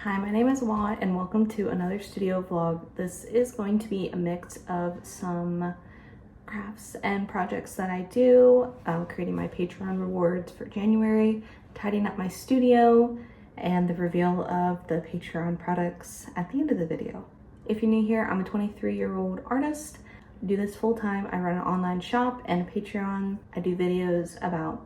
Hi, my name is Wawa and welcome to another studio vlog. This is going to be a mix of some crafts and projects that I do, creating my Patreon rewards for January, tidying up my studio, and the reveal of the Patreon products at the end of the video. If you're new here, I'm a 23-year-old artist. I do this full-time. I run an online shop and a Patreon. I do videos about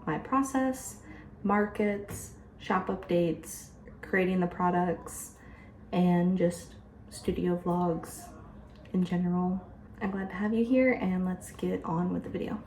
my process, markets, shop updates, creating the products, and just studio vlogs in general. I'm glad to have you here, and let's get on with the video.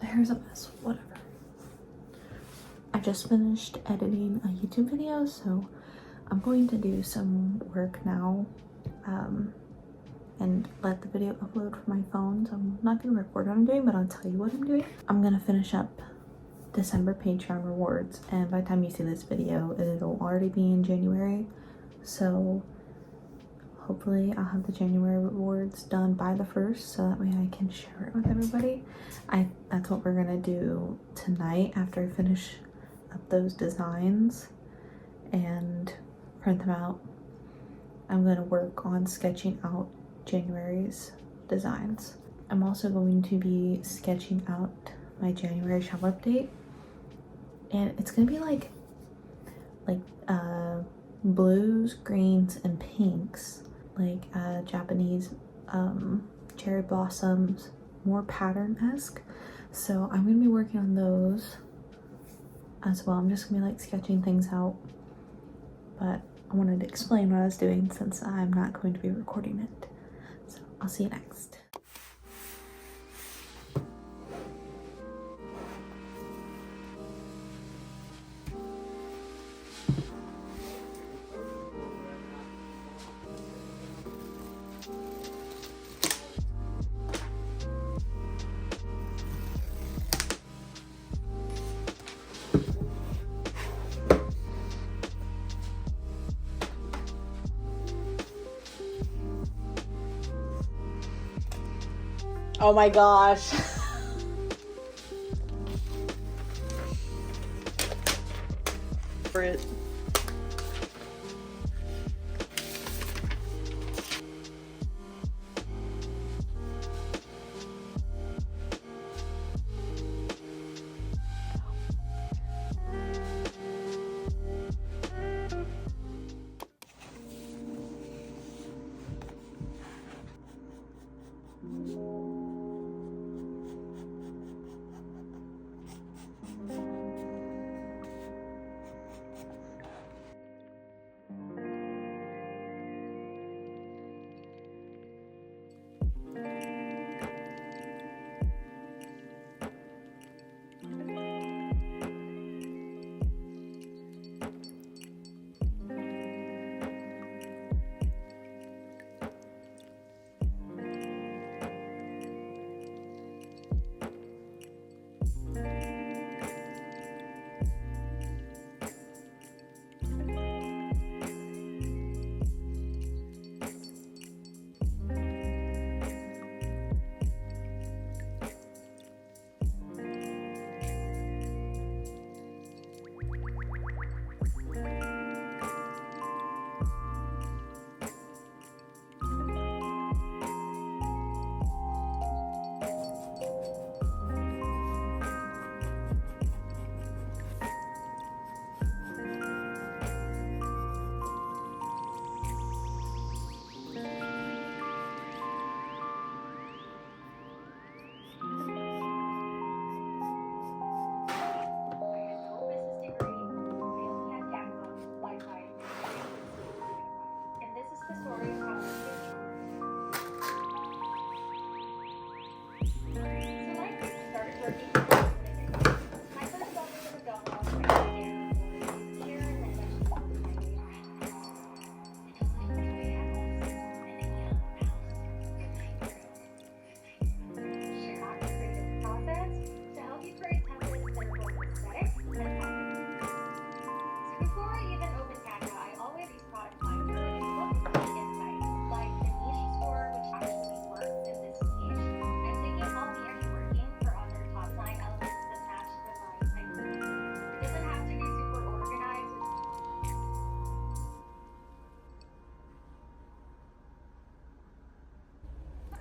Here's a mess, whatever. I just finished editing a YouTube video, so I'm going to do some work now and let the video upload from my phone. So I'm not going to record what I'm doing, but I'll tell you what I'm doing. I'm going to finish up December Patreon rewards, and by the time you see this video, it'll already be in January. So hopefully I'll have the January rewards done by the 1st, so that way I can share it with everybody. That's what we're gonna do tonight after I finish up those designs and print them out. I'm gonna work on sketching out January's designs. I'm also going to be sketching out my January shop update, and it's gonna be like blues, greens, and pinks, like Japanese cherry blossoms, more pattern-esque. So I'm gonna be working on those as well. I'm just gonna be like sketching things out, but I wanted to explain what I was doing since I'm not going to be recording it. So I'll see you next. Oh my gosh. For it.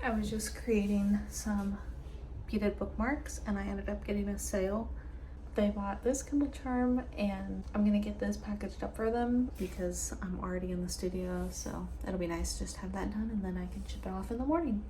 I was just creating some beaded bookmarks and I ended up getting a sale. They bought this Kindle charm and I'm gonna get this packaged up for them because I'm already in the studio, so it'll be nice to just have that done and then I can ship it off in the morning.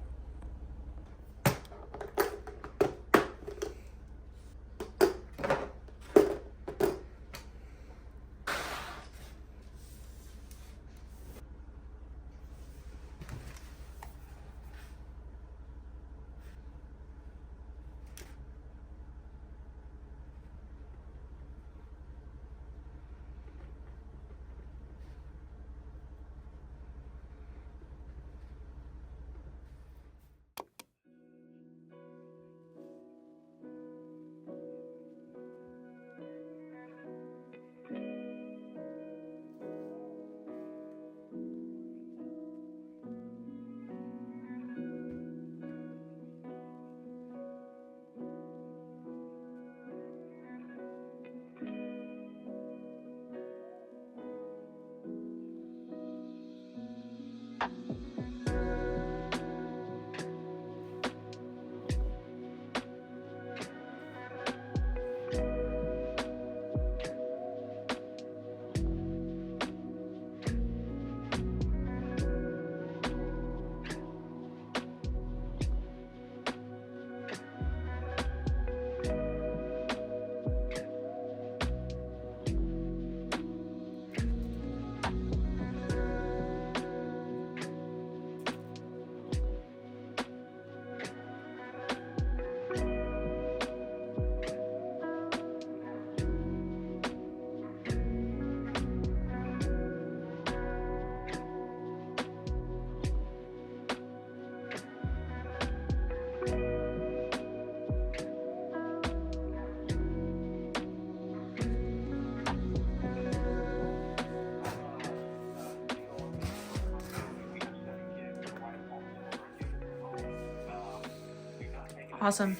Awesome.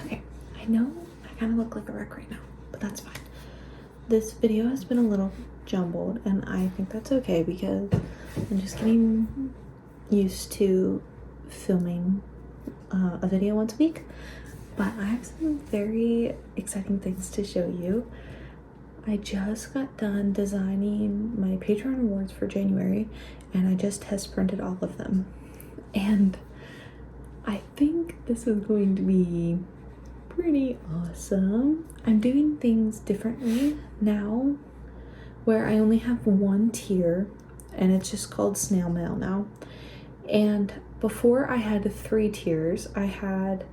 Okay, I know I kind of look like a wreck right now, but that's fine. This video has been a little jumbled and I think that's okay because I'm just getting used to filming a video once a week. But I have some very exciting things to show you. I just got done designing my Patreon awards for January and I just test printed all of them. And I think this is going to be pretty awesome. I'm doing things differently now where I only have one tier and it's just called snail mail now. And before I had 3 tiers. I had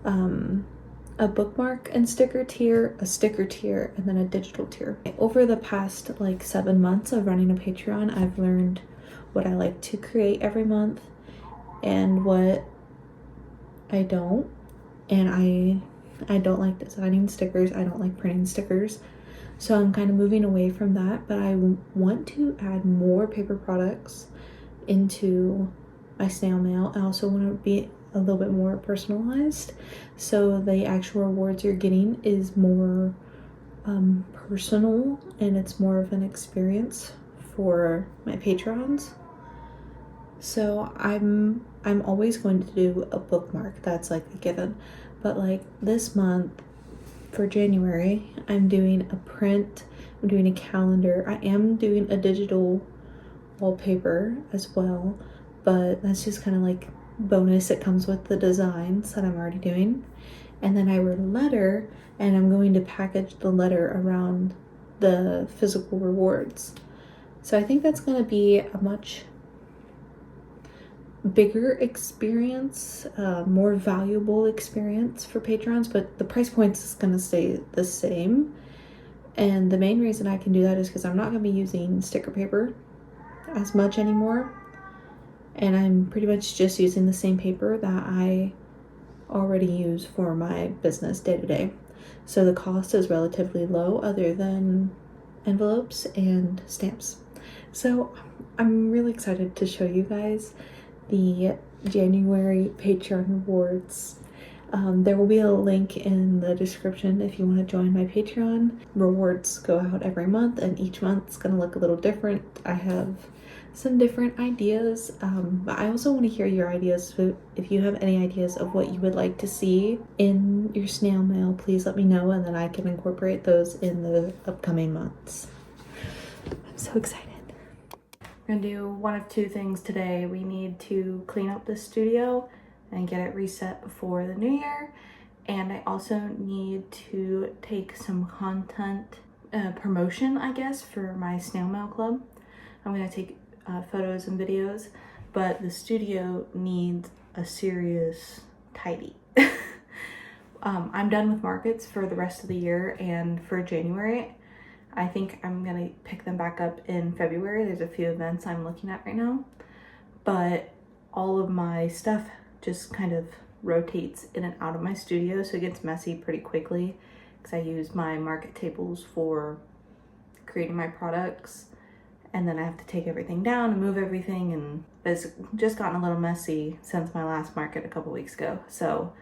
a bookmark and sticker tier, a sticker tier, and then a digital tier. Over the past like 7 months of running a Patreon, I've learned what I like to create every month and what I don't. And I don't like designing stickers. I don't like printing stickers. So I'm kind of moving away from that, but I want to add more paper products into my snail mail. I also want to be a little bit more personalized, so the actual rewards you're getting is more personal and it's more of an experience for my patrons. So I'm always going to do a bookmark, that's like a given, but like this month for January I'm doing a print, I'm doing a calendar, I am doing a digital wallpaper as well, but that's just kind of like bonus. It comes with the designs that I'm already doing. And then I wrote a letter and I'm going to package the letter around the physical rewards. So I think that's going to be a much bigger experience, more valuable experience for patrons, but the price point is going to stay the same. And the main reason I can do that is because I'm not going to be using sticker paper as much anymore. And I'm pretty much just using the same paper that I already use for my business day to day. So the cost is relatively low other than envelopes and stamps. So I'm really excited to show you guys the January Patreon rewards. There will be a link in the description if you want to join my Patreon. Rewards go out every month, and each month's gonna look a little different. I have some different ideas, but I also want to hear your ideas. So if you have any ideas of what you would like to see in your snail mail, please let me know, and then I can incorporate those in the upcoming months. I'm so excited. We're gonna do one of two things today. We need to clean up the studio and get it reset before the new year. And I also need to take some content promotion, I guess, for my snail mail club. I'm gonna take photos and videos, but the studio needs a serious tidy. I'm done with markets for the rest of the year, and for January, I think I'm gonna pick them back up in February. There's a few events I'm looking at right now, but all of my stuff just kind of rotates in and out of my studio, so it gets messy pretty quickly because I use my market tables for creating my products, and then I have to take everything down and move everything, and it's just gotten a little messy since my last market a couple weeks ago. So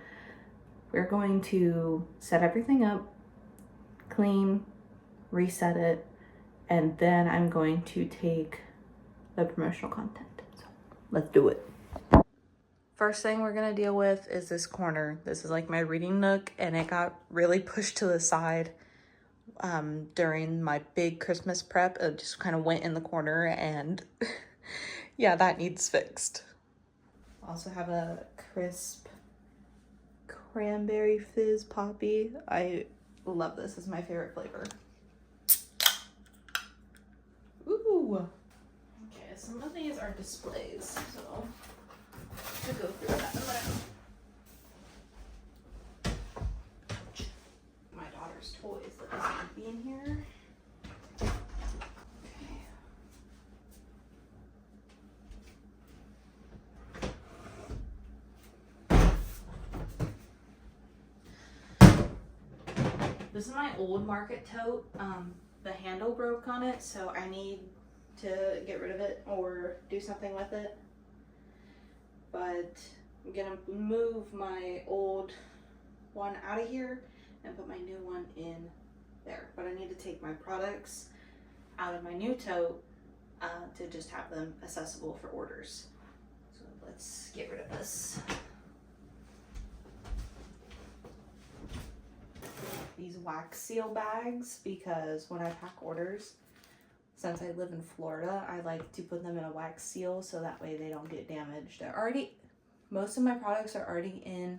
we're going to set everything up, clean, reset it, and then I'm going to take the promotional content. So let's do it. First thing we're gonna deal with is this corner. This is like my reading nook, and it got really pushed to the side during my big Christmas prep. It just kind of went in the corner, and yeah, that needs fixed. Also have a crisp cranberry fizz poppy. I love this. This is my favorite flavor. Ooh. Okay, some of these are displays, so to go through that. My daughter's toys that doesn't need to be in here. This is my old market tote. The handle broke on it, so I need to get rid of it or do something with it. But I'm gonna move my old one out of here and put my new one in there. But I need to take my products out of my new tote to just have them accessible for orders. So let's get rid of this. These wax seal bags, because when I pack orders, since I live in Florida, I like to put them in a wax seal so that way they don't get damaged. Most of my products are already in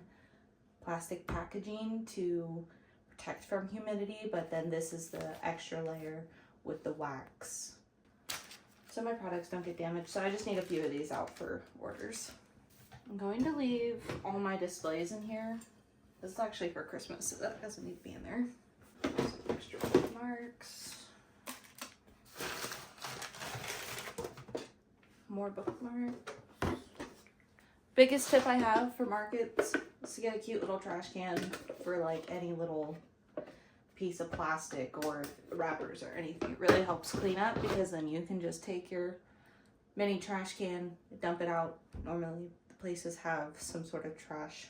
plastic packaging to protect from humidity, but then this is the extra layer with the wax, so my products don't get damaged. So I just need a few of these out for orders. I'm going to leave all my displays in here. This is actually for Christmas, so that doesn't need to be in there. Some extra bookmarks. More bookmarks. Biggest tip I have for markets is to get a cute little trash can for like any little piece of plastic or wrappers or anything. It really helps clean up, because then you can just take your mini trash can, dump it out. Normally the places have some sort of trash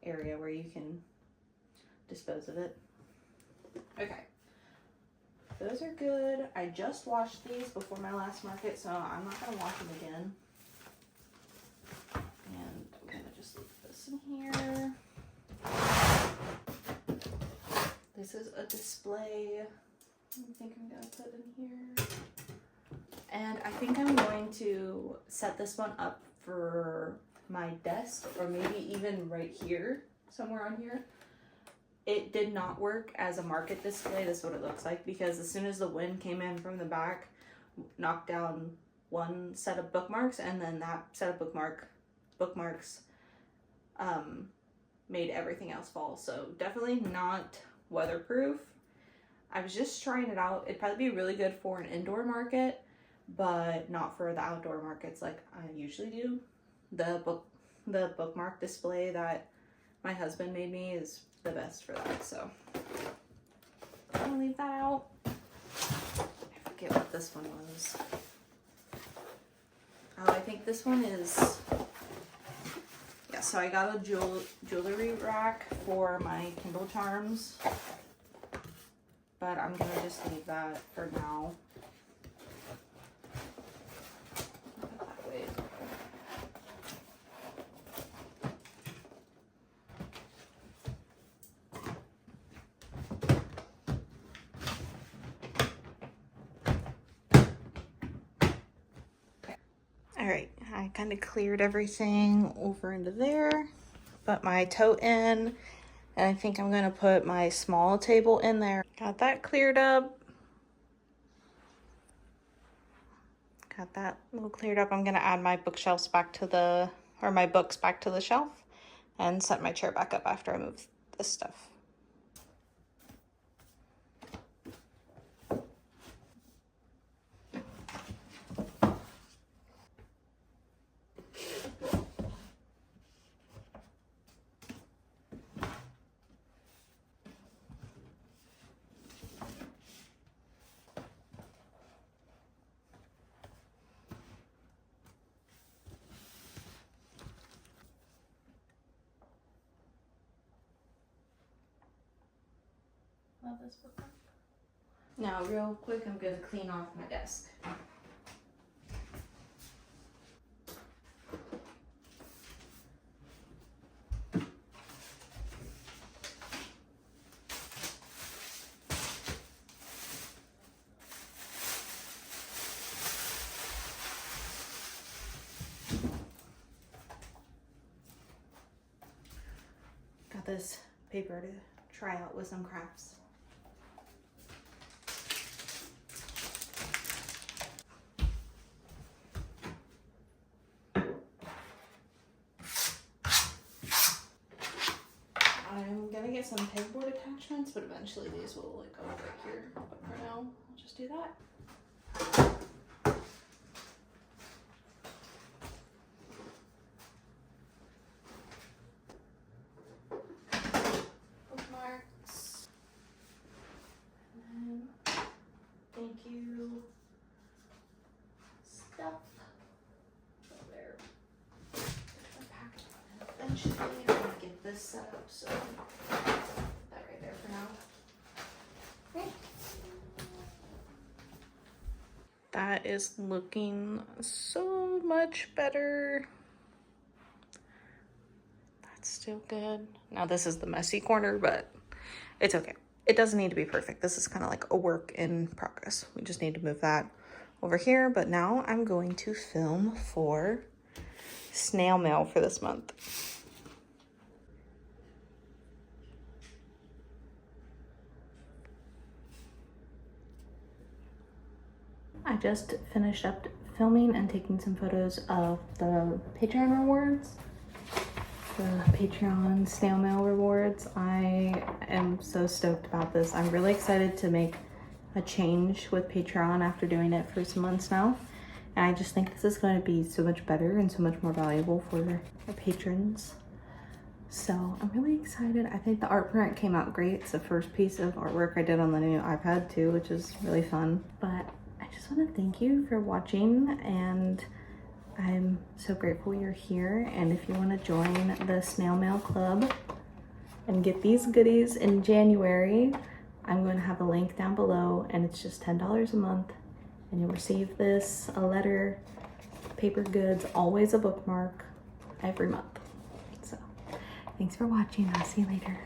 area where you can dispose of it. Okay, those are good. I just washed these before my last market, so I'm not gonna wash them again. And I'm gonna just leave this in here. This is a display I think I'm gonna put in here. And I think I'm going to set this one up for my desk, or maybe even right here, somewhere on here. It did not work as a market display. This is what it looks like, because as soon as the wind came in from the back, knocked down one set of bookmarks, and then that set of bookmarks made everything else fall. So definitely not weatherproof. I was just trying it out. It'd probably be really good for an indoor market, but not for the outdoor markets like I usually do. The bookmark display that my husband made me is the best for that, so I'm gonna leave that out. I forget what this one was. Oh, I think this one is, yeah, so I got a jewelry rack for my Kindle charms, but I'm gonna just leave that for now. Put that away. All right, I kind of cleared everything over into there, put my tote in, and I think I'm gonna put my small table in there. Got that cleared up. Got that little cleared up. I'm gonna add my bookshelves back to the, or my books back to the shelf, and set my chair back up after I move this stuff. Love this bookmark. Now, real quick, I'm gonna clean off my desk. Got this paper to try out with some crafts. I'm gonna get some pegboard attachments, but eventually these will like go right here. But for now, I'll just do that. Bookmarks. And then thank you stuff. So there. Eventually, I'm gonna get this set up, so put that right there for now. Okay. That is looking so much better. That's still good. Now this is the messy corner, but it's okay. It doesn't need to be perfect. This is kind of like a work in progress. We just need to move that over here, but now I'm going to film for snail mail for this month. I just finished up filming and taking some photos of the Patreon rewards, the Patreon snail mail rewards. I am so stoked about this. I'm really excited to make a change with Patreon after doing it for some months now. And I just think this is going to be so much better and so much more valuable for our patrons. So I'm really excited. I think the art print came out great. It's the first piece of artwork I did on the new iPad too, which is really fun. But I just want to thank you for watching, and I'm so grateful you're here. And if you want to join the Snail Mail Club and get these goodies in January, I'm going to have a link down below, and it's just $10 a month. And you'll receive this, a letter, paper goods, always a bookmark every month. So thanks for watching. I'll see you later.